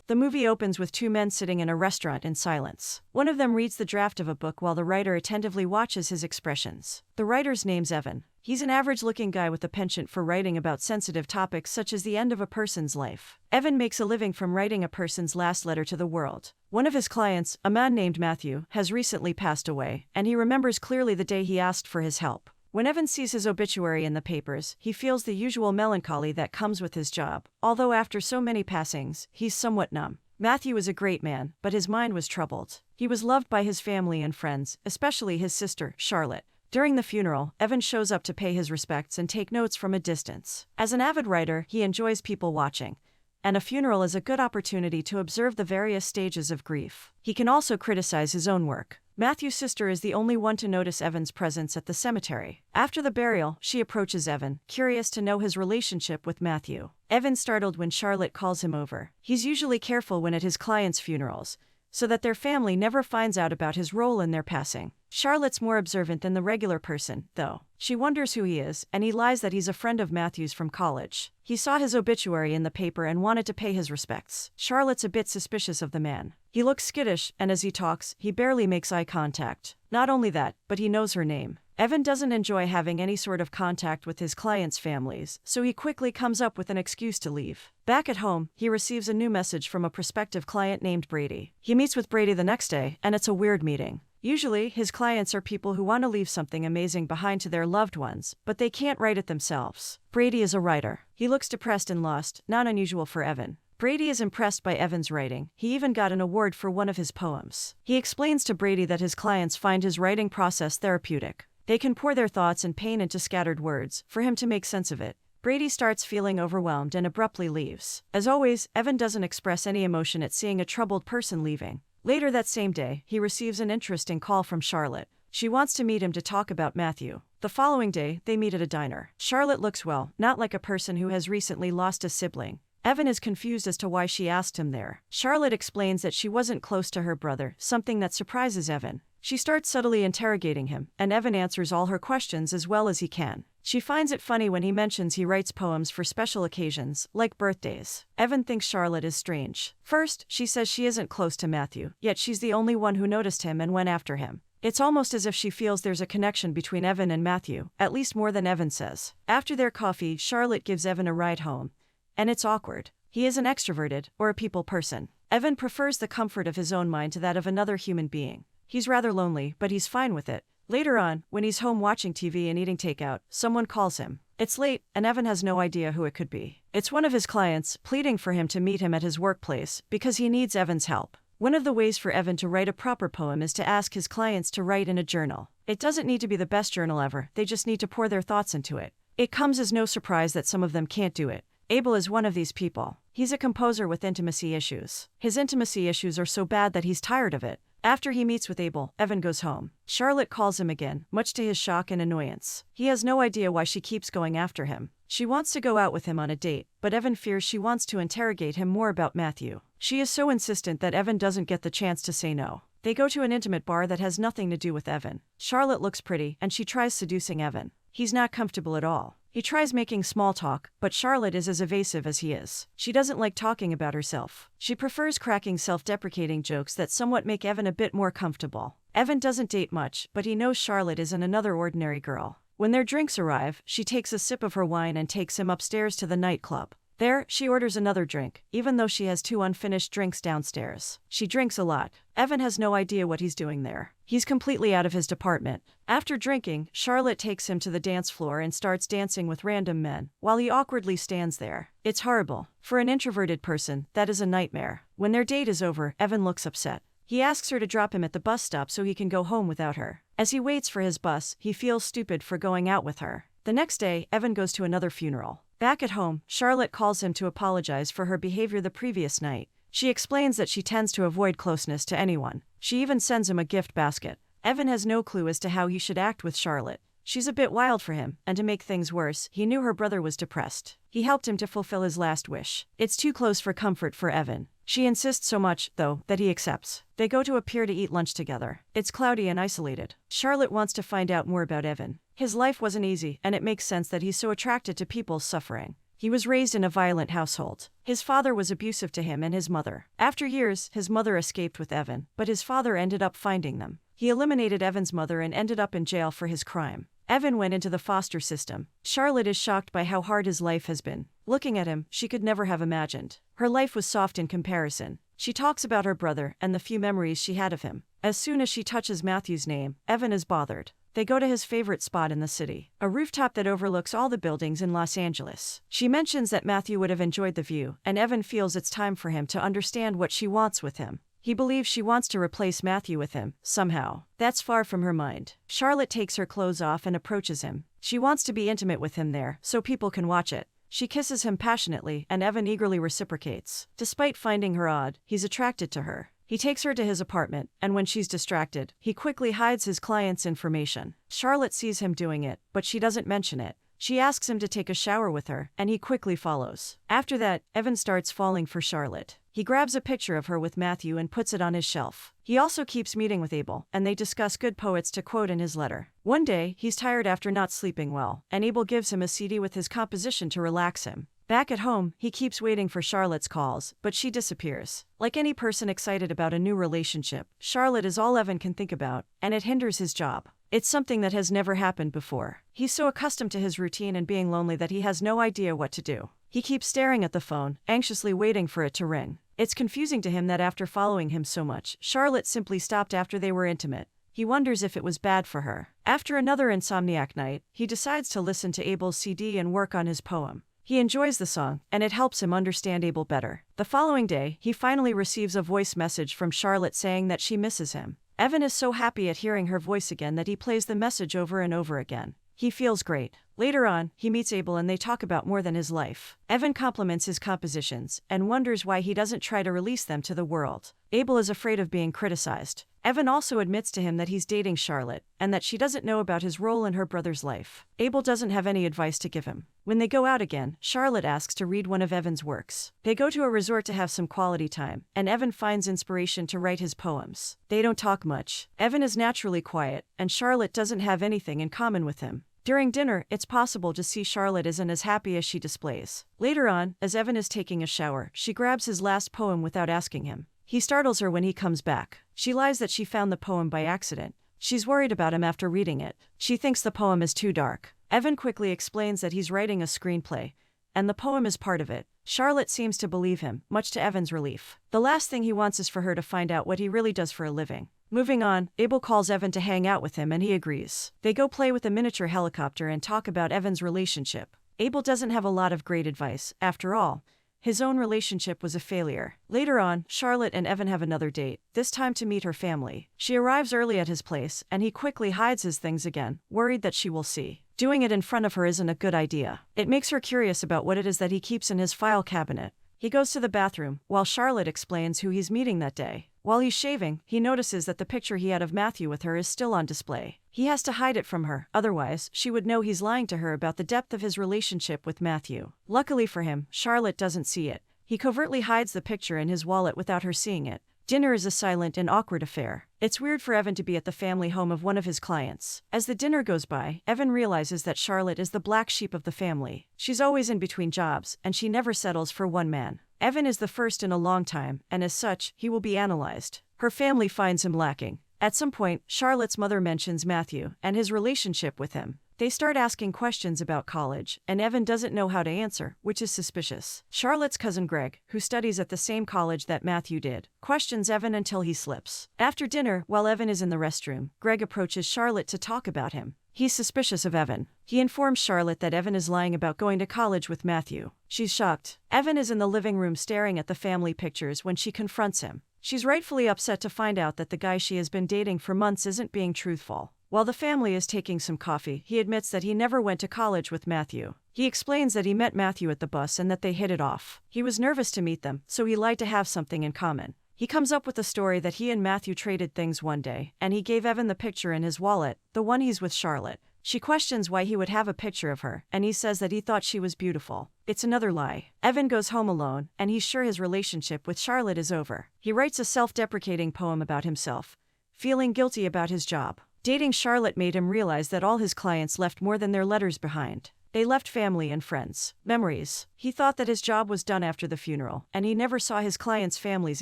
The movie opens with two men sitting in a restaurant in silence. One of them reads the draft of a book while the writer attentively watches his expressions. The writer's name's Evan. He's an average-looking guy with a penchant for writing about sensitive topics such as the end of a person's life. Evan makes a living from writing a person's last letter to the world. One of his clients, a man named Matthew, has recently passed away, and he remembers clearly the day he asked for his help. When Evan sees his obituary in the papers, he feels the usual melancholy that comes with his job, although after so many passings, he's somewhat numb. Matthew is a great man, but his mind was troubled. He was loved by his family and friends, especially his sister, Charlotte. During the funeral, Evan shows up to pay his respects and take notes from a distance. As an avid writer, he enjoys people watching, and a funeral is a good opportunity to observe the various stages of grief. He can also criticize his own work. Matthew's sister is the only one to notice Evan's presence at the cemetery. After the burial, she approaches Evan, curious to know his relationship with Matthew. Evan's startled when Charlotte calls him over. He's usually careful when at his clients' funerals, so that their family never finds out about his role in their passing. Charlotte's more observant than the regular person, though. She wonders who he is, and he lies that he's a friend of Matthew's from college. He saw his obituary in the paper and wanted to pay his respects. Charlotte's a bit suspicious of the man. He looks skittish, and as he talks, he barely makes eye contact. Not only that, but he knows her name. Evan doesn't enjoy having any sort of contact with his clients' families, so he quickly comes up with an excuse to leave. Back at home, he receives a new message from a prospective client named Brady. He meets with Brady the next day, and it's a weird meeting. Usually, his clients are people who want to leave something amazing behind to their loved ones, but they can't write it themselves. Brady is a writer. He looks depressed and lost, not unusual for Evan. Brady is impressed by Evan's writing. He even got an award for one of his poems. He explains to Brady that his clients find his writing process therapeutic. They can pour their thoughts and pain into scattered words, for him to make sense of it. Brady starts feeling overwhelmed and abruptly leaves. As always, Evan doesn't express any emotion at seeing a troubled person leaving. Later that same day, he receives an interesting call from Charlotte. She wants to meet him to talk about Matthew. The following day, they meet at a diner. Charlotte looks well, not like a person who has recently lost a sibling. Evan is confused as to why she asked him there. Charlotte explains that she wasn't close to her brother, something that surprises Evan. She starts subtly interrogating him, and Evan answers all her questions as well as he can. She finds it funny when he mentions he writes poems for special occasions, like birthdays. Evan thinks Charlotte is strange. First, she says she isn't close to Matthew, yet she's the only one who noticed him and went after him. It's almost as if she feels there's a connection between Evan and Matthew, at least more than Evan says. After their coffee, Charlotte gives Evan a ride home, and it's awkward. He is an extroverted, or a people person. Evan prefers the comfort of his own mind to that of another human being. He's rather lonely, but he's fine with it. Later on, when he's home watching TV and eating takeout, someone calls him. It's late, and Evan has no idea who it could be. It's one of his clients, pleading for him to meet him at his workplace, because he needs Evan's help. One of the ways for Evan to write a proper poem is to ask his clients to write in a journal. It doesn't need to be the best journal ever, they just need to pour their thoughts into it. It comes as no surprise that some of them can't do it. Abel is one of these people. He's a composer with intimacy issues. His intimacy issues are so bad that he's tired of it. After he meets with Abel, Evan goes home. Charlotte calls him again, much to his shock and annoyance. He has no idea why she keeps going after him. She wants to go out with him on a date, but Evan fears she wants to interrogate him more about Matthew. She is so insistent that Evan doesn't get the chance to say no. They go to an intimate bar that has nothing to do with Evan. Charlotte looks pretty, and she tries seducing Evan. He's not comfortable at all. He tries making small talk, but Charlotte is as evasive as he is. She doesn't like talking about herself. She prefers cracking self-deprecating jokes that somewhat make Evan a bit more comfortable. Evan doesn't date much, but he knows Charlotte isn't another ordinary girl. When their drinks arrive, she takes a sip of her wine and takes him upstairs to the nightclub. There, she orders another drink, even though she has 2 unfinished drinks downstairs. She drinks a lot. Evan has no idea what he's doing there. He's completely out of his department. After drinking, Charlotte takes him to the dance floor and starts dancing with random men, while he awkwardly stands there. It's horrible. For an introverted person, that is a nightmare. When their date is over, Evan looks upset. He asks her to drop him at the bus stop so he can go home without her. As he waits for his bus, he feels stupid for going out with her. The next day, Evan goes to another funeral. Back at home, Charlotte calls him to apologize for her behavior the previous night. She explains that she tends to avoid closeness to anyone. She even sends him a gift basket. Evan has no clue as to how he should act with Charlotte. She's a bit wild for him, and to make things worse, he knew her brother was depressed. He helped him to fulfill his last wish. It's too close for comfort for Evan. She insists so much, though, that he accepts. They go to a pier to eat lunch together. It's cloudy and isolated. Charlotte wants to find out more about Evan. His life wasn't easy, and it makes sense that he's so attracted to people's suffering. He was raised in a violent household. His father was abusive to him and his mother. After years, his mother escaped with Evan, but his father ended up finding them. He eliminated Evan's mother and ended up in jail for his crime. Evan went into the foster system. Charlotte is shocked by how hard his life has been. Looking at him, she could never have imagined. Her life was soft in comparison. She talks about her brother and the few memories she had of him. As soon as she touches Matthew's name, Evan is bothered. They go to his favorite spot in the city, a rooftop that overlooks all the buildings in Los Angeles. She mentions that Matthew would have enjoyed the view, and Evan feels it's time for him to understand what she wants with him. He believes she wants to replace Matthew with him, somehow. That's far from her mind. Charlotte takes her clothes off and approaches him. She wants to be intimate with him there, so people can watch it. She kisses him passionately, and Evan eagerly reciprocates. Despite finding her odd, he's attracted to her. He takes her to his apartment, and when she's distracted, he quickly hides his client's information. Charlotte sees him doing it, but she doesn't mention it. She asks him to take a shower with her, and he quickly follows. After that, Evan starts falling for Charlotte. He grabs a picture of her with Matthew and puts it on his shelf. He also keeps meeting with Abel, and they discuss good poets to quote in his letter. One day, he's tired after not sleeping well, and Abel gives him a CD with his composition to relax him. Back at home, he keeps waiting for Charlotte's calls, but she disappears. Like any person excited about a new relationship, Charlotte is all Evan can think about, and it hinders his job. It's something that has never happened before. He's so accustomed to his routine and being lonely that he has no idea what to do. He keeps staring at the phone, anxiously waiting for it to ring. It's confusing to him that after following him so much, Charlotte simply stopped after they were intimate. He wonders if it was bad for her. After another insomniac night, he decides to listen to Abel's CD and work on his poem. He enjoys the song, and it helps him understand Abel better. The following day, he finally receives a voice message from Charlotte saying that she misses him. Evan is so happy at hearing her voice again that he plays the message over and over again. He feels great. Later on, he meets Abel and they talk about more than his life. Evan compliments his compositions and wonders why he doesn't try to release them to the world. Abel is afraid of being criticized. Evan also admits to him that he's dating Charlotte and that she doesn't know about his role in her brother's life. Abel doesn't have any advice to give him. When they go out again, Charlotte asks to read one of Evan's works. They go to a resort to have some quality time, and Evan finds inspiration to write his poems. They don't talk much. Evan is naturally quiet, and Charlotte doesn't have anything in common with him. During dinner, it's possible to see Charlotte isn't as happy as she displays. Later on, as Evan is taking a shower, she grabs his last poem without asking him. He startles her when he comes back. She lies that she found the poem by accident. She's worried about him after reading it. She thinks the poem is too dark. Evan quickly explains that he's writing a screenplay, and the poem is part of it. Charlotte seems to believe him, much to Evan's relief. The last thing he wants is for her to find out what he really does for a living. Moving on, Abel calls Evan to hang out with him and he agrees. They go play with a miniature helicopter and talk about Evan's relationship. Abel doesn't have a lot of great advice. After all, his own relationship was a failure. Later on, Charlotte and Evan have another date, this time to meet her family. She arrives early at his place, and he quickly hides his things again, worried that she will see. Doing it in front of her isn't a good idea. It makes her curious about what it is that he keeps in his file cabinet. He goes to the bathroom, while Charlotte explains who he's meeting that day. While he's shaving, he notices that the picture he had of Matthew with her is still on display. He has to hide it from her, otherwise, she would know he's lying to her about the depth of his relationship with Matthew. Luckily for him, Charlotte doesn't see it. He covertly hides the picture in his wallet without her seeing it. Dinner is a silent and awkward affair. It's weird for Evan to be at the family home of one of his clients. As the dinner goes by, Evan realizes that Charlotte is the black sheep of the family. She's always in between jobs, and she never settles for one man. Evan is the first in a long time, and as such, he will be analyzed. Her family finds him lacking. At some point, Charlotte's mother mentions Matthew and his relationship with him. They start asking questions about college, and Evan doesn't know how to answer, which is suspicious. Charlotte's cousin Greg, who studies at the same college that Matthew did, questions Evan until he slips. After dinner, while Evan is in the restroom, Greg approaches Charlotte to talk about him. He's suspicious of Evan. He informs Charlotte that Evan is lying about going to college with Matthew. She's shocked. Evan is in the living room staring at the family pictures when she confronts him. She's rightfully upset to find out that the guy she has been dating for months isn't being truthful. While the family is taking some coffee, he admits that he never went to college with Matthew. He explains that he met Matthew at the bus and that they hit it off. He was nervous to meet them, so he lied to have something in common. He comes up with the story that he and Matthew traded things one day, and he gave Evan the picture in his wallet, the one he's with Charlotte. She questions why he would have a picture of her, and he says that he thought she was beautiful. It's another lie. Evan goes home alone, and he's sure his relationship with Charlotte is over. He writes a self-deprecating poem about himself, feeling guilty about his job. Dating Charlotte made him realize that all his clients left more than their letters behind. They left family and friends. Memories. He thought that his job was done after the funeral, and he never saw his clients' families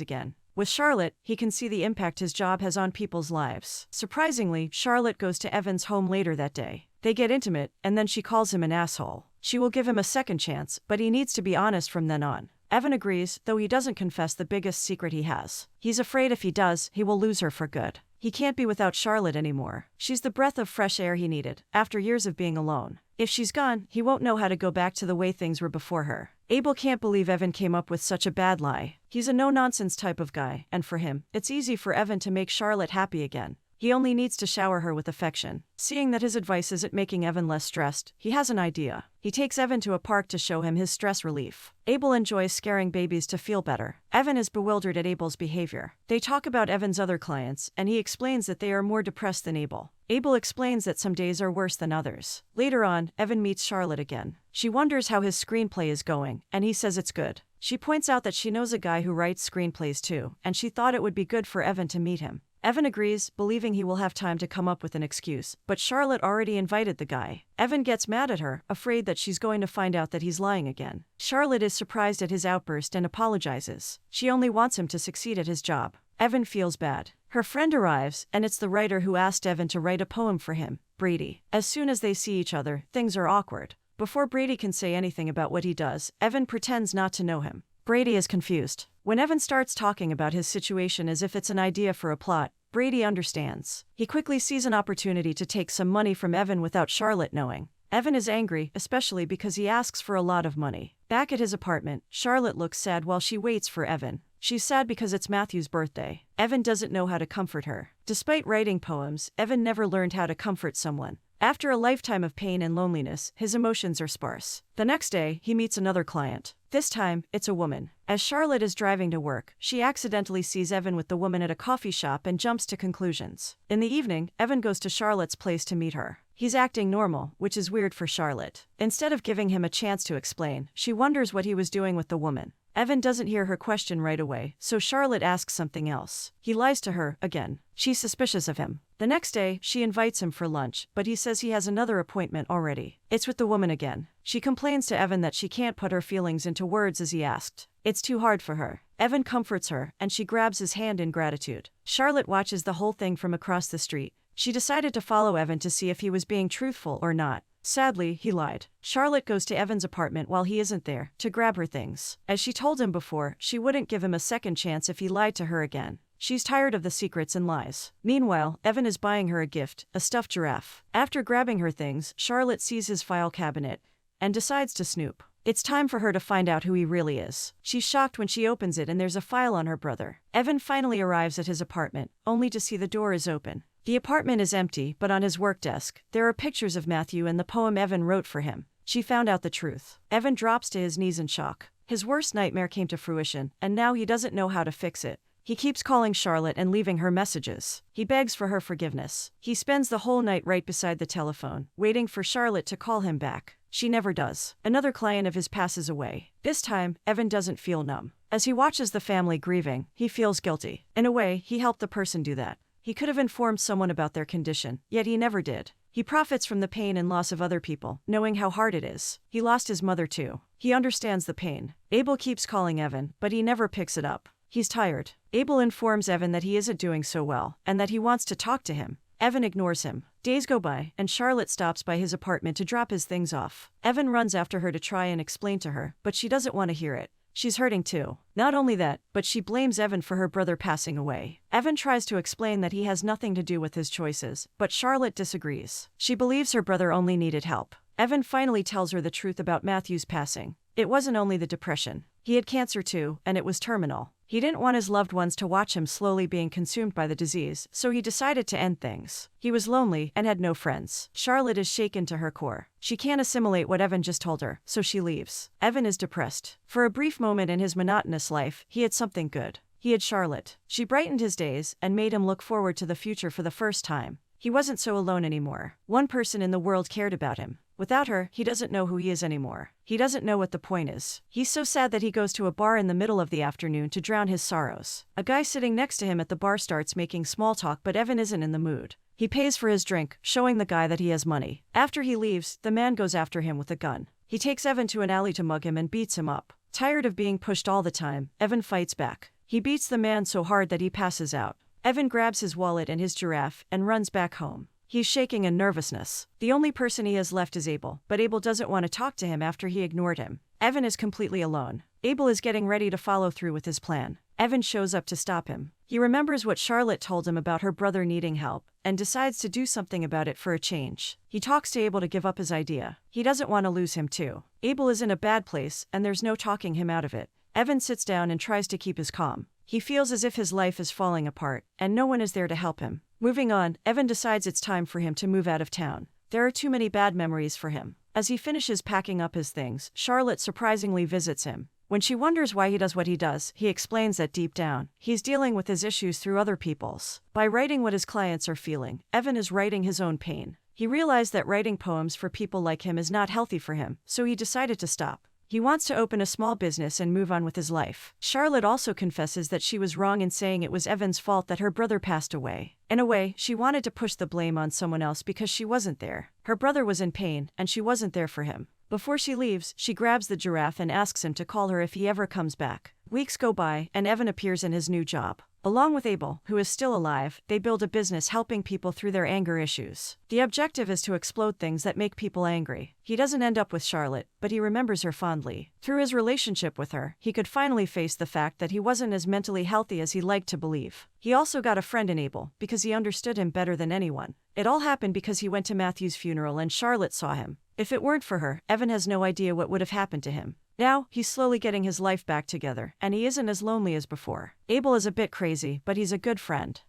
again. With Charlotte, he can see the impact his job has on people's lives. Surprisingly, Charlotte goes to Evan's home later that day. They get intimate, and then she calls him an asshole. She will give him a second chance, but he needs to be honest from then on. Evan agrees, though he doesn't confess the biggest secret he has. He's afraid if he does, he will lose her for good. He can't be without Charlotte anymore. She's the breath of fresh air he needed, after years of being alone. If she's gone, he won't know how to go back to the way things were before her. Abel can't believe Evan came up with such a bad lie. He's a no-nonsense type of guy, and for him, it's easy for Evan to make Charlotte happy again. He only needs to shower her with affection. Seeing that his advice isn't making Evan less stressed, he has an idea. He takes Evan to a park to show him his stress relief. Abel enjoys scaring babies to feel better. Evan is bewildered at Abel's behavior. They talk about Evan's other clients, and he explains that they are more depressed than Abel. Abel explains that some days are worse than others. Later on, Evan meets Charlotte again. She wonders how his screenplay is going, and he says it's good. She points out that she knows a guy who writes screenplays too, and she thought it would be good for Evan to meet him. Evan agrees, believing he will have time to come up with an excuse, but Charlotte already invited the guy. Evan gets mad at her, afraid that she's going to find out that he's lying again. Charlotte is surprised at his outburst and apologizes. She only wants him to succeed at his job. Evan feels bad. Her friend arrives, and it's the writer who asked Evan to write a poem for him, Brady. As soon as they see each other, things are awkward. Before Brady can say anything about what he does, Evan pretends not to know him. Brady is confused. When Evan starts talking about his situation as if it's an idea for a plot, Brady understands. He quickly sees an opportunity to take some money from Evan without Charlotte knowing. Evan is angry, especially because he asks for a lot of money. Back at his apartment, Charlotte looks sad while she waits for Evan. She's sad because it's Matthew's birthday. Evan doesn't know how to comfort her. Despite writing poems, Evan never learned how to comfort someone. After a lifetime of pain and loneliness, his emotions are sparse. The next day, he meets another client. This time, it's a woman. As Charlotte is driving to work, she accidentally sees Evan with the woman at a coffee shop and jumps to conclusions. In the evening, Evan goes to Charlotte's place to meet her. He's acting normal, which is weird for Charlotte. Instead of giving him a chance to explain, she wonders what he was doing with the woman. Evan doesn't hear her question right away, so Charlotte asks something else. He lies to her, again. She's suspicious of him. The next day, she invites him for lunch, but he says he has another appointment already. It's with the woman again. She complains to Evan that she can't put her feelings into words as he asked. It's too hard for her. Evan comforts her, and she grabs his hand in gratitude. Charlotte watches the whole thing from across the street. She decided to follow Evan to see if he was being truthful or not. Sadly, he lied. Charlotte goes to Evan's apartment while he isn't there, to grab her things. As she told him before, she wouldn't give him a second chance if he lied to her again. She's tired of the secrets and lies. Meanwhile, Evan is buying her a gift, a stuffed giraffe. After grabbing her things, Charlotte sees his file cabinet and decides to snoop. It's time for her to find out who he really is. She's shocked when she opens it and there's a file on her brother. Evan finally arrives at his apartment, only to see the door is open. The apartment is empty, but on his work desk, there are pictures of Matthew and the poem Evan wrote for him. She found out the truth. Evan drops to his knees in shock. His worst nightmare came to fruition, and now he doesn't know how to fix it. He keeps calling Charlotte and leaving her messages. He begs for her forgiveness. He spends the whole night right beside the telephone, waiting for Charlotte to call him back. She never does. Another client of his passes away. This time, Evan doesn't feel numb. As he watches the family grieving, he feels guilty. In a way, he helped the person do that. He could have informed someone about their condition, yet he never did. He profits from the pain and loss of other people, knowing how hard it is. He lost his mother too. He understands the pain. Abel keeps calling Evan, but he never picks it up. He's tired. Abel informs Evan that he isn't doing so well, and that he wants to talk to him. Evan ignores him. Days go by, and Charlotte stops by his apartment to drop his things off. Evan runs after her to try and explain to her, but she doesn't want to hear it. She's hurting too. Not only that, but she blames Evan for her brother passing away. Evan tries to explain that he has nothing to do with his choices, but Charlotte disagrees. She believes her brother only needed help. Evan finally tells her the truth about Matthew's passing. It wasn't only the depression. He had cancer too, and it was terminal. He didn't want his loved ones to watch him slowly being consumed by the disease, so he decided to end things. He was lonely and had no friends. Charlotte is shaken to her core. She can't assimilate what Evan just told her, so she leaves. Evan is depressed. For a brief moment in his monotonous life, he had something good. He had Charlotte. She brightened his days and made him look forward to the future for the first time. He wasn't so alone anymore. One person in the world cared about him. Without her, he doesn't know who he is anymore. He doesn't know what the point is. He's so sad that he goes to a bar in the middle of the afternoon to drown his sorrows. A guy sitting next to him at the bar starts making small talk, but Evan isn't in the mood. He pays for his drink, showing the guy that he has money. After he leaves, the man goes after him with a gun. He takes Evan to an alley to mug him and beats him up. Tired of being pushed all the time, Evan fights back. He beats the man so hard that he passes out. Evan grabs his wallet and his giraffe and runs back home. He's shaking in nervousness. The only person he has left is Abel, but Abel doesn't want to talk to him after he ignored him. Evan is completely alone. Abel is getting ready to follow through with his plan. Evan shows up to stop him. He remembers what Charlotte told him about her brother needing help, and decides to do something about it for a change. He talks to Abel to give up his idea. He doesn't want to lose him too. Abel is in a bad place, and there's no talking him out of it. Evan sits down and tries to keep his calm. He feels as if his life is falling apart, and no one is there to help him. Moving on, Evan decides it's time for him to move out of town. There are too many bad memories for him. As he finishes packing up his things, Charlotte surprisingly visits him. When she wonders why he does what he does, he explains that deep down, he's dealing with his issues through other people's. By writing what his clients are feeling, Evan is writing his own pain. He realized that writing poems for people like him is not healthy for him, so he decided to stop. He wants to open a small business and move on with his life. Charlotte also confesses that she was wrong in saying it was Evan's fault that her brother passed away. In a way, she wanted to push the blame on someone else because she wasn't there. Her brother was in pain, and she wasn't there for him. Before she leaves, she grabs the giraffe and asks him to call her if he ever comes back. Weeks go by, and Evan appears in his new job. Along with Abel, who is still alive, they build a business helping people through their anger issues. The objective is to explode things that make people angry. He doesn't end up with Charlotte, but he remembers her fondly. Through his relationship with her, he could finally face the fact that he wasn't as mentally healthy as he liked to believe. He also got a friend in Abel, because he understood him better than anyone. It all happened because he went to Matthew's funeral and Charlotte saw him. If it weren't for her, Evan has no idea what would have happened to him. Now, he's slowly getting his life back together, and he isn't as lonely as before. Abel is a bit crazy, but he's a good friend.